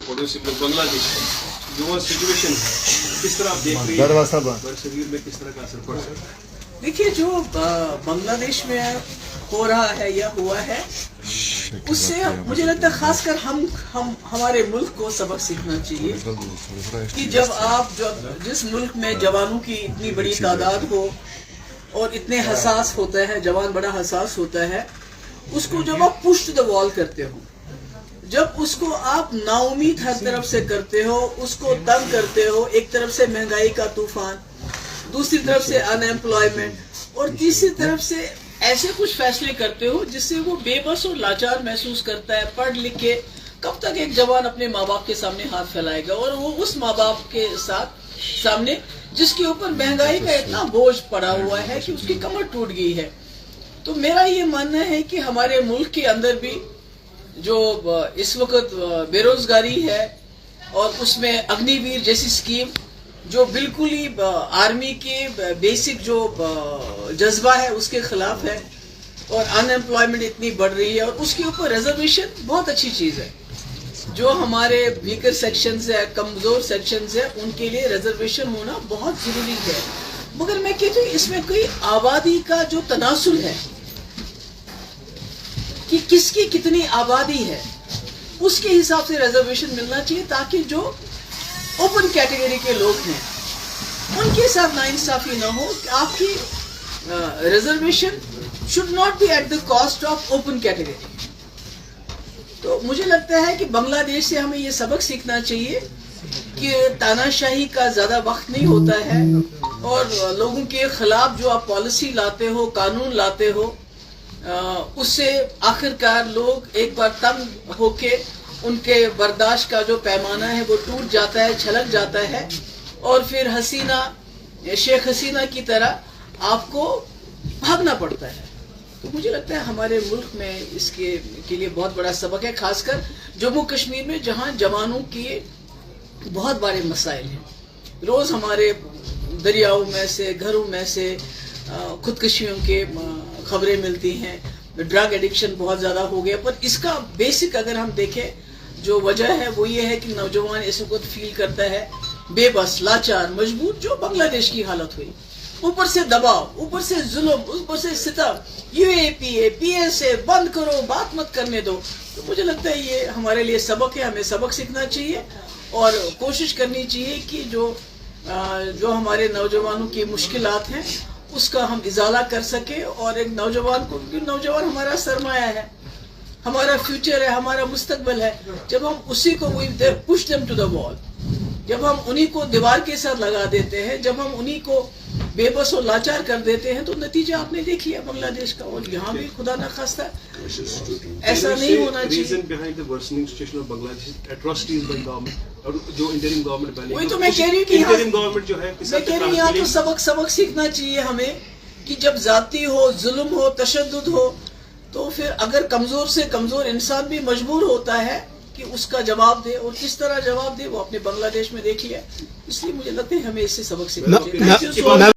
पड़ोसी मुल्क बांग्लादेश जो वहाँ सिचुएशन है, किस तरह आप देख रही हैं, बरसगीर में किस तरह का असर पड़ सकता है? देखिए, जो बांग्लादेश में हो रहा है या हुआ है, उससे मुझे लगता है खासकर हम हमारे मुल्क को सबक सीखना चाहिए कि जब आप जिस मुल्क में जवानों की इतनी बड़ी तादाद हो और इतने हसास होता है, जवान बड़ा हसास होता है, उसको जब आप पुश टू द वॉल करते हो, जब उसको आप नाउमीद हर तरफ से करते हो, उसको तंग करते हो, एक तरफ से महंगाई का तूफान, दूसरी तरफ से अनएम्प्लॉयमेंट और तीसरी तरफ से ऐसे कुछ फैसले करते हो जिससे वो बेबस और लाचार महसूस करता है। पढ़ लिख के कब तक एक जवान अपने माँ बाप के सामने हाथ फैलाएगा, और वो उस माँ बाप के सामने जिसके ऊपर महंगाई का इतना बोझ पड़ा हुआ है कि उसकी कमर टूट गई है। तो मेरा ये मानना है कि हमारे मुल्क के अंदर भी जो इस वक्त बेरोजगारी है और उसमें अग्निवीर जैसी स्कीम जो बिल्कुल ही आर्मी के बेसिक जो जज्बा है उसके खिलाफ है, और अनएम्प्लॉयमेंट इतनी बढ़ रही है, और उसके ऊपर रिजर्वेशन बहुत अच्छी चीज है। जो हमारे वीकर सेक्शंस है, कमजोर सेक्शंस है, उनके लिए रिजर्वेशन होना बहुत जरूरी है। मगर मैं कहती हूँ इसमें कोई आबादी का जो तनासुल है कि किसकी कितनी आबादी है, उसके हिसाब से रिजर्वेशन मिलना चाहिए, ताकि जो ओपन कैटेगरी के लोग हैं उनके साथ नाइंसाफी न हो। आपकी reservation should not be at the cost of open category. तो मुझे लगता है कि बांग्लादेश से हमें ये सबक सीखना चाहिए कि तानाशाही का ज्यादा वक्त नहीं होता है, और लोगों के खिलाफ जो आप पॉलिसी लाते हो, कानून लाते हो, उससे आखिरकार लोग एक बार तंग होके उनके बर्दाश्त का जो पैमाना है वो टूट जाता है, छलक जाता है, और फिर शेख हसीना की तरह आपको भागना पड़ता है। तो मुझे लगता है हमारे मुल्क में इसके लिए बहुत बड़ा सबक है, खासकर जम्मू कश्मीर में जहां जवानों के बहुत बड़े मसाइल हैं। रोज हमारे दरियाओं में से, घरों में से खुदकुशियों के खबरें मिलती हैं, ड्रग एडिक्शन बहुत ज्यादा हो गया। पर इसका बेसिक अगर हम देखें, जो वजह है वो ये है कि नौजवान इस वक्त फील करता है बेबस, लाचार, मजबूर, जो बांग्लादेश की हालत हुई। ऊपर से दबाव, ऊपर से जुल्म, ऊपर से सितम, यूएपीए, पीएसए बंद करो, बात मत करने दो। तो मुझे लगता है ये हमारे लिए सबक है, हमें सबक सीखना चाहिए और कोशिश करनी चाहिए कि जो हमारे नौजवानों की मुश्किलात हैं उसका हम इजाला कर सके, और एक नौजवान हमारा सरमाया है, हमारा फ्यूचर है, हमारा मुस्तकबल है। जब हम उसी को push them to the wall, जब हम उन्हीं को दीवार के साथ लगा देते हैं, जब हम उन्हीं को बेबस और लाचार कर देते हैं, तो नतीजा आपने देख लिया बांग्लादेश का। और यहाँ भी खुदा न खास्ता ऐसा नहीं होना चाहिए। वही तो मैं कह रही हूँ कि मैं कह रही हूँ यहाँ तो सबक सीखना चाहिए हमें कि जब जाती हो, जुल्म हो, तशद्दुद हो, तो फिर अगर कमजोर से कमजोर इंसान भी मजबूर होता है कि उसका जवाब दे, और किस तरह जवाब दे वो अपने बांग्लादेश में देख लिया। इसलिए मुझे लगता है हमें इससे सबक सीखना चाहिए।